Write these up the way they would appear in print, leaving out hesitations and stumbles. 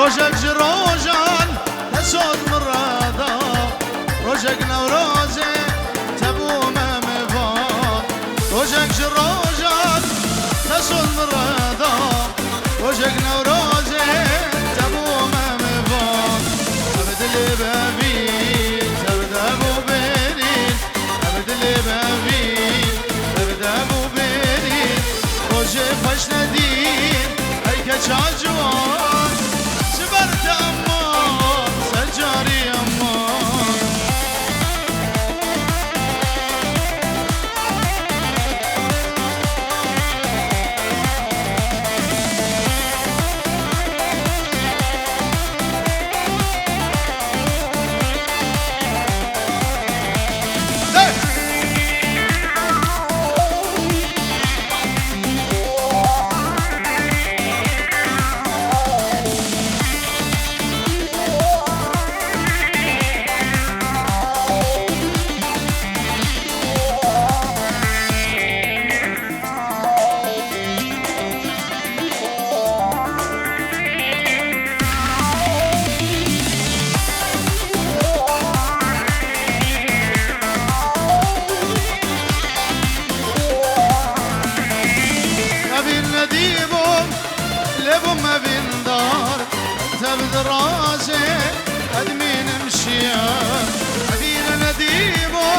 روجك جروجان تسود مرادا روجك نوروزي تبو ما مفاد روجك جروجان تسود مرادا روجك نوروزي تبو ما مفاد أبد اللي بابي تبدا ابو بيرين أبد اللي بابي تبدا ابو بيرين روجي فش ندين هيك جاجوان سبرت أمان سجاري أمان بدراسي أدمين مشيا أدين نديبو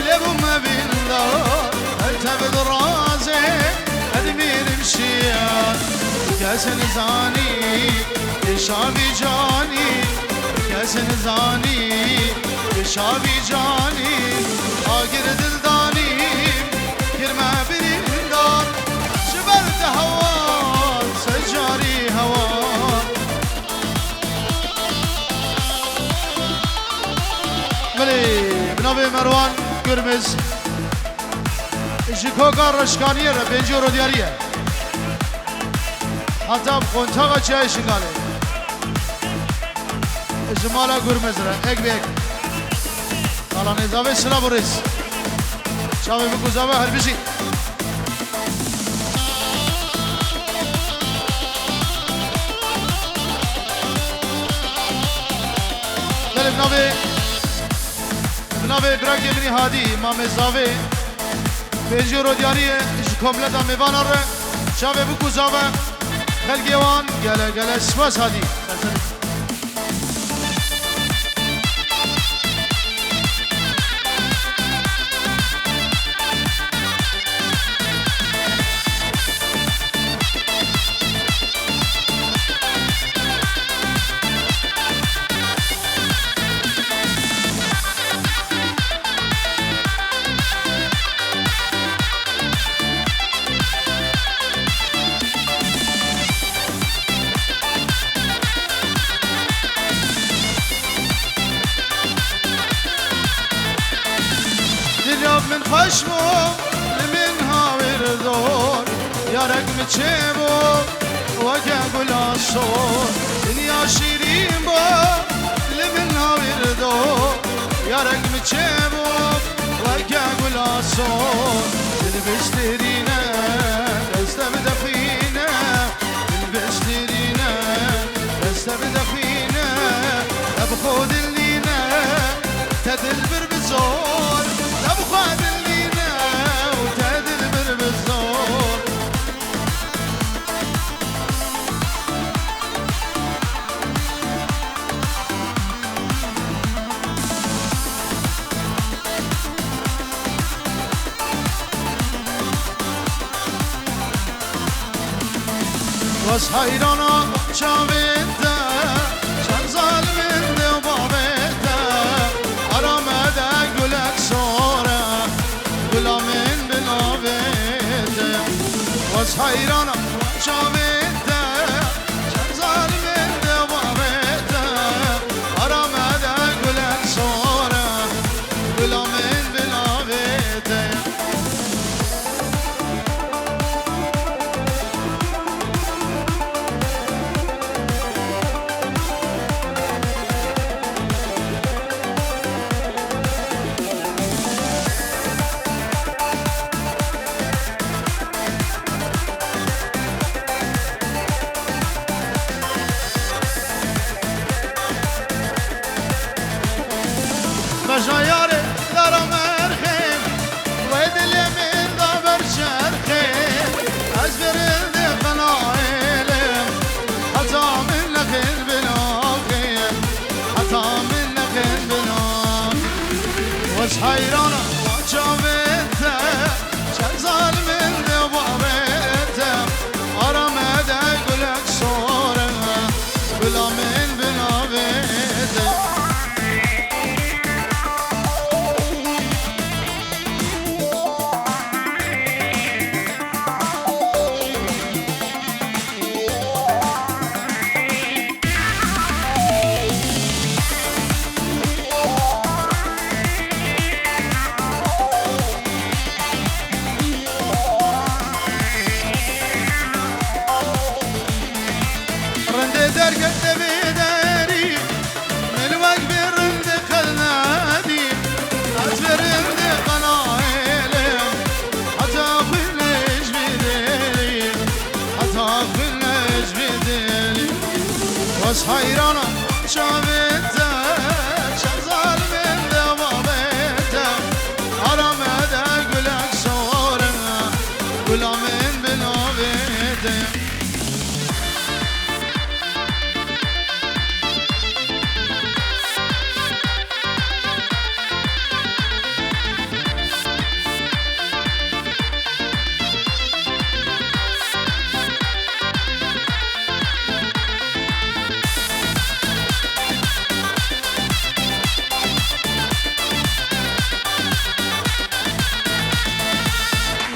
لبو ما بندار أنت بدراسي أدمين مشيا كاسن زاني شابي جاني كاسن زاني شابي جاني آقر دلداني كرما برندار شبرت هوان سجاري هوان بنابه مروان قرمز جيكوكا رشكانية را 5 يورو ديارية حتى بخونتاقا چای شنگاله جمالا قرمز را ایک بیک حالا نظامه سلا بریز شاوه بگوزاوه هر بشی دل بنابه براکی منی هادی امام زاوه 5 یورو دیاریه کاملت میوان اره شاوه بکو زاوه خلقیوان گله سپاس هادی من خشمو من هاور دور يا رقم تشيبو وكا قلاصور دنيا شيرين بو لمن هاور دور يا رقم تشيبو وكا قلاصور البشترينا استبدا فينا البشترينا استبدا فينا ابخود اللينا تدلبر بزور أبخاد اللينا وتدلبر بالزور واس حيرانا شاويتا شان ظالمين دو بابيتا أرامدا قلك صورة قلا من بنابيتا واس حيرانا شاويتا شان ظالمين دو بابيتا أرامدا قلك صورة قلا من بنابيتا حیرانم جاویده چه ظالمین دوباره آرامده گلک سوره بلامین بلاویده بس حیرانم جاویده چه ظالمین دوابیده آرامده گلک سواره گلامین بلاویده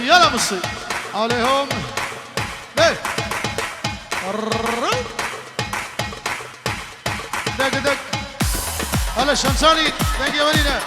يلا بصي عليهم ليه دق دق هلا شمساني دق يا ولينا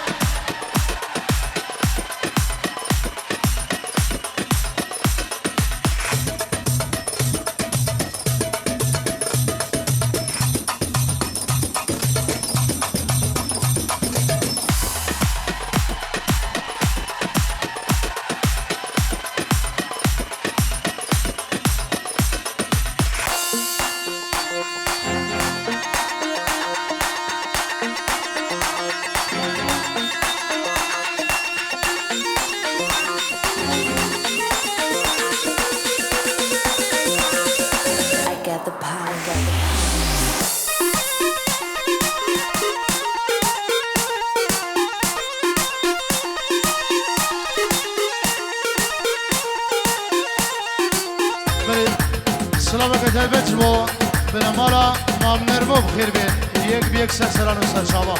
سلامك تلبت مو بنمارا ما بنرمو بخير بين يك بيك سلسلان وسلشابا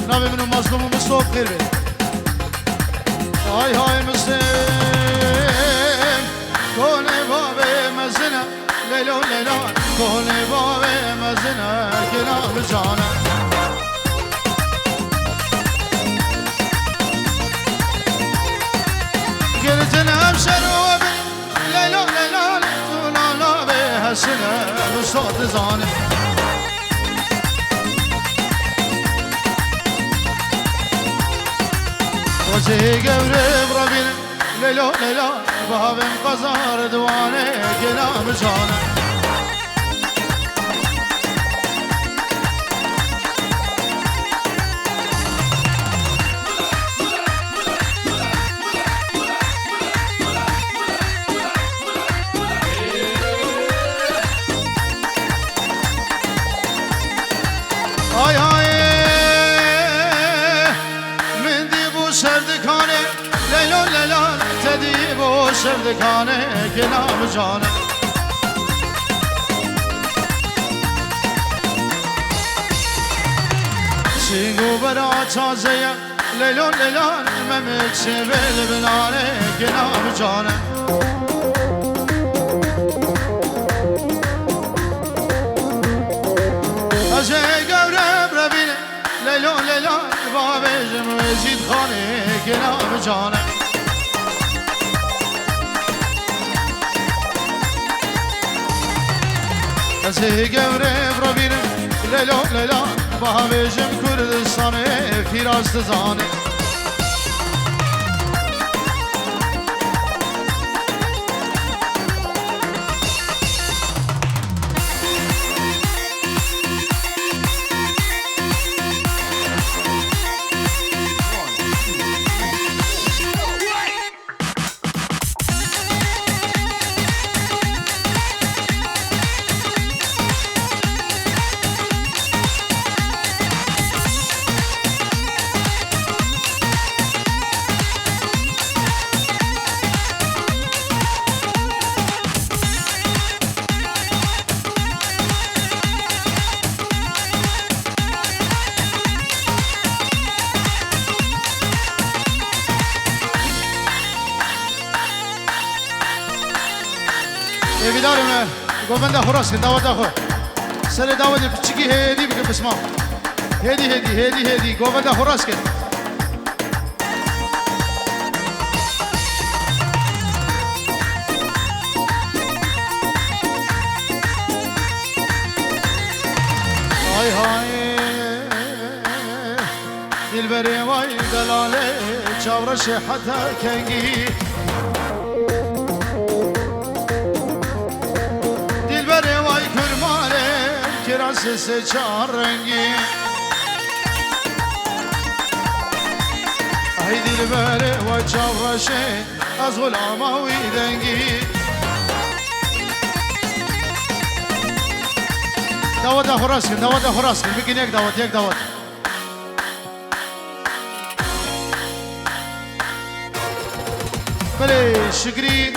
نبي منو مظلوم ومصوب خير بين هاي هاي مسلم كوني بابي مزنة ليلو ليلو كوني بابي مزنة كلام جانا قلت انا بشروب ليلو ليلو هالسنة بالصوت زاني وجهي قبرب ربينا ليلو ليلو باب قزار دواني كلام جانا هاي هاي من ديبو سردكانه ليلو ليلو تديبو سردكانه كلام جانه سيقو برا تازيه ليلو ليلو ممك سبيل بلانه كلام جانه ليلو ليلو بابي جمزيد خاني كلام جانا ازهي قبري بربينا ليلو ليلو بابي جم كردستاني في راس تزاني Evidarım Govenda Horaskin davada ho. Sere davada piçiki hedi bir kısma. Hedi Govenda Horaskin. Hay hay Dilberi vay delale Çavraşı hatta kengi Dilberi vay kürmale Kirası seçar rengi Ay dilberi vay çavraşı Az gulamavi dengi Davada Horaskin, Bikin ek davat. Bale, şükri,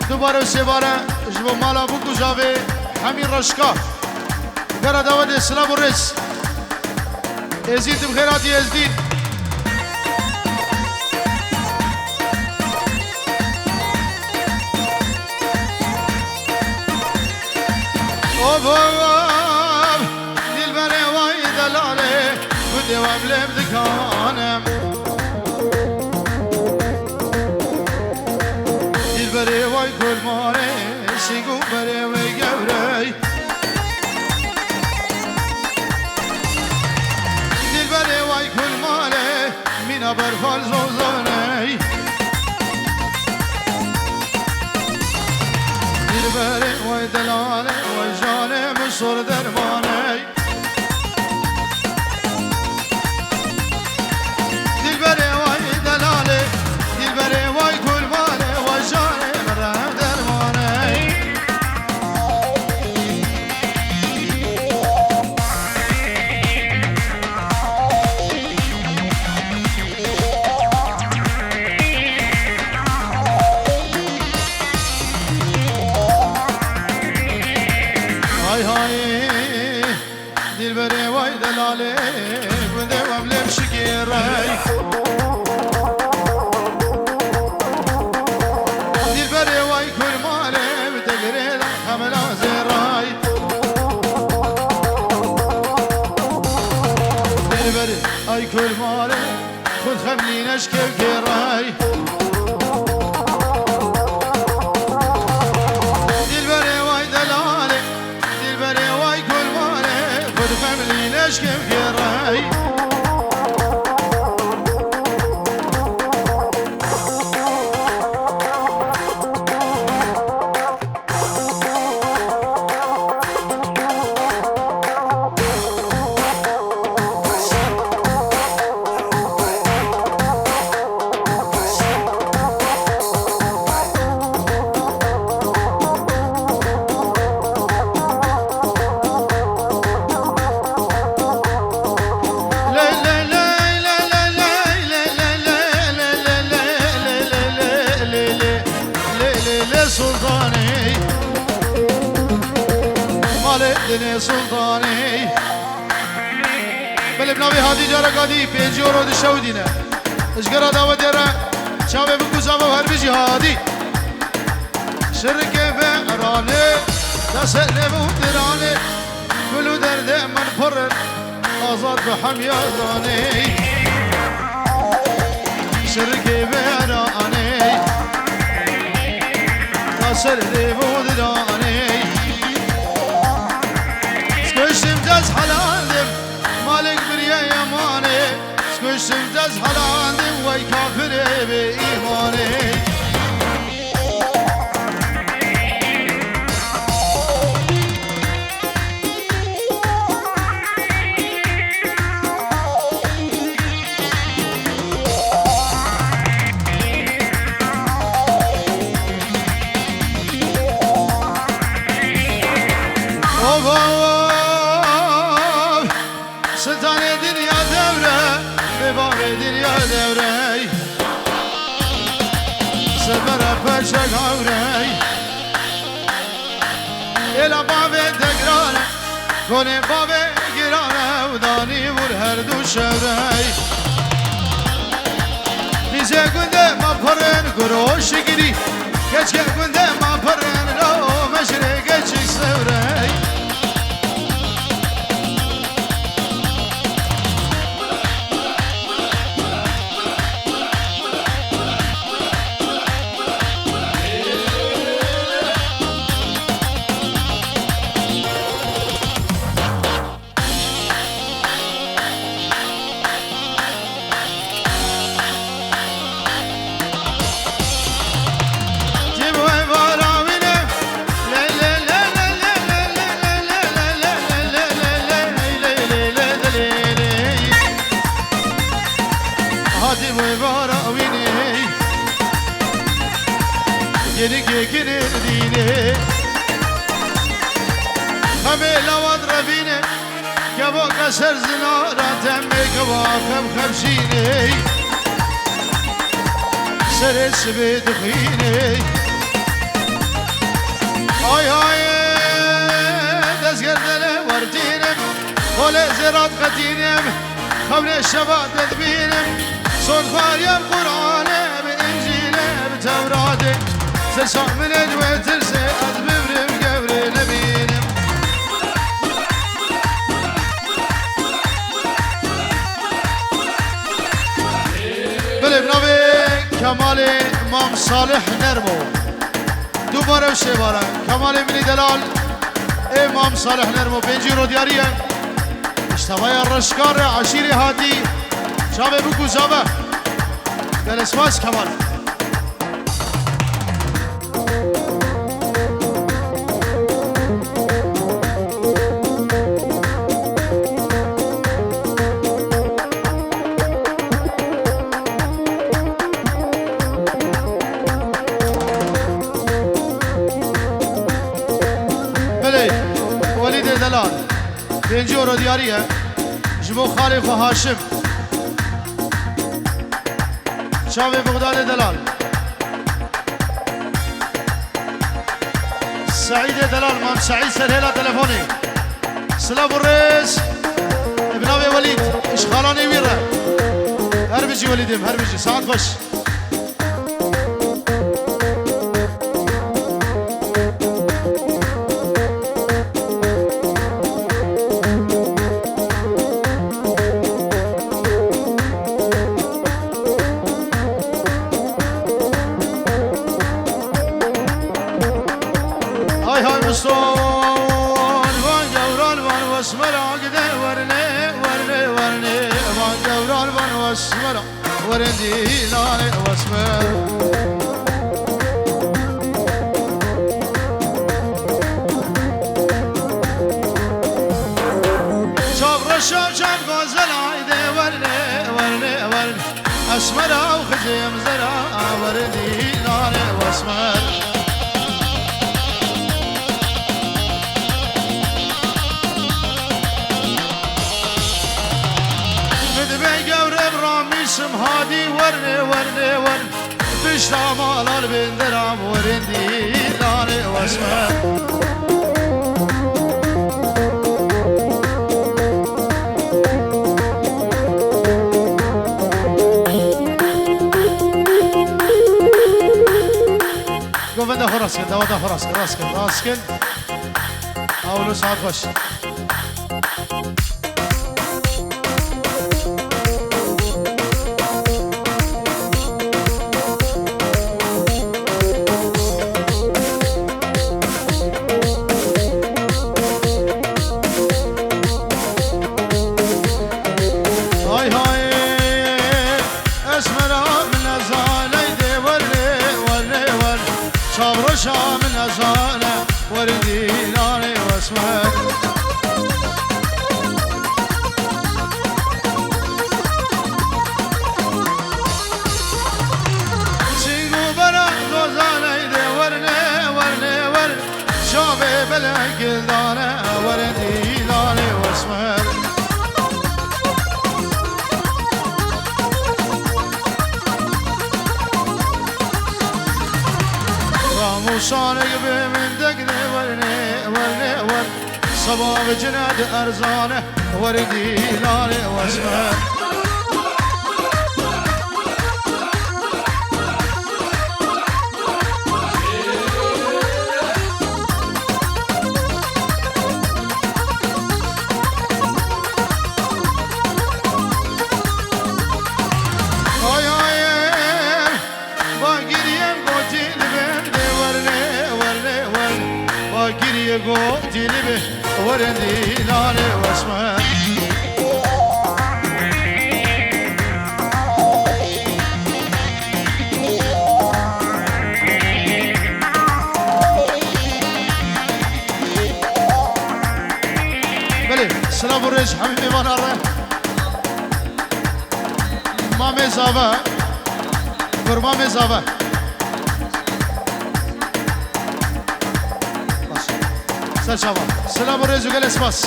dubara sebara, jbo mala bu kuzave, Hamir Raşka. Gara davat Selamu Res. Ezid bkherati ezdin. Devam lebdikanem Dilberi vay kulmare Sigu bere ve gevrey Dilberi vay kulmare Mina berfal zozaney Dilberi vay delale Vay jane musur dermaney Dilberi vay delale Günde vamlem şikiray Dilberi vay kulmale Tegre hamela zeray Dilberi ay kulmale Khud khamli nashkev kiray Dilberi vay delale Dilberi vay kulmale Khud khamli nashkev kiray Sultani Maledine Sultani Bele bnavi hadi jara kadi penji oro de shaudine Eshgara davet yara Çave bu kuzava harbi cihadi Şirke ve arane Dasele bu dirane Gülü derde men fırır Azad ve hamyadani Şirke ve arane Dasele bu dirane Sküşüm caz halandim Malik bir yamane Sküşüm caz halandim Vay kafire ve imane Sultane dünya devre Bebare dünya devre Sebere peşe gavre Ela bave tegrane Kone bave girane Udani vur her du şevre Bize günde ma parın Guru şigiri Geçke günde ma parın دين ديني خمي لواد رفيني كبو كسر زنارة تمي كبو خم خمشيني سرس بدخيني آي آي دزگردنه وردينم ولي زرات قتينم خمر الشباب تدبينم صوت خاريم قرآنم إنجيلم توراتم سسع من الوتر سيئت ببرم قبر نبينم بلبناوي كمال امام صالح نرمو دوباره بشه باره کمال منی دلال امام صالح نرمو بنجی رو دیاریه اشتباه رشکار عشیری هاتی شابه بکو شابه دل اسماس کمال بنجی رو دیاریه جبو خالف و هاشم شاوی بغداد دلال سعید دلال مام سعید سرهلا تلفوني سلام الرئيس ابن ابي وليد اشخالاني ويره هر بيجي وليدم هر بيجي ساعات خوش ورندي ناري واسمر شاب رشاب شاب غزل عيدي ورني اسمر او خزيم زرع وردي ناري واسمر اسم هادي ورني بشتا مالال بندرام ورندي داري واسمه قوم فراسكن دودا فراسكن اولو ساعت خوش من أزانة وردي ناري واسمه سيقو بنا دوزانة يدي ورني شابي بلا قلدانة وردي ناري واسمه وصانق بمن دقني ورني صباب جناد أرزانه وردي لاري واسمه قوتي لبه وردي ناري واسمه بلي سلام الرئيس حبيبي مناره مامي زابا قرمامي زابا سلام و رزو گل اسپاس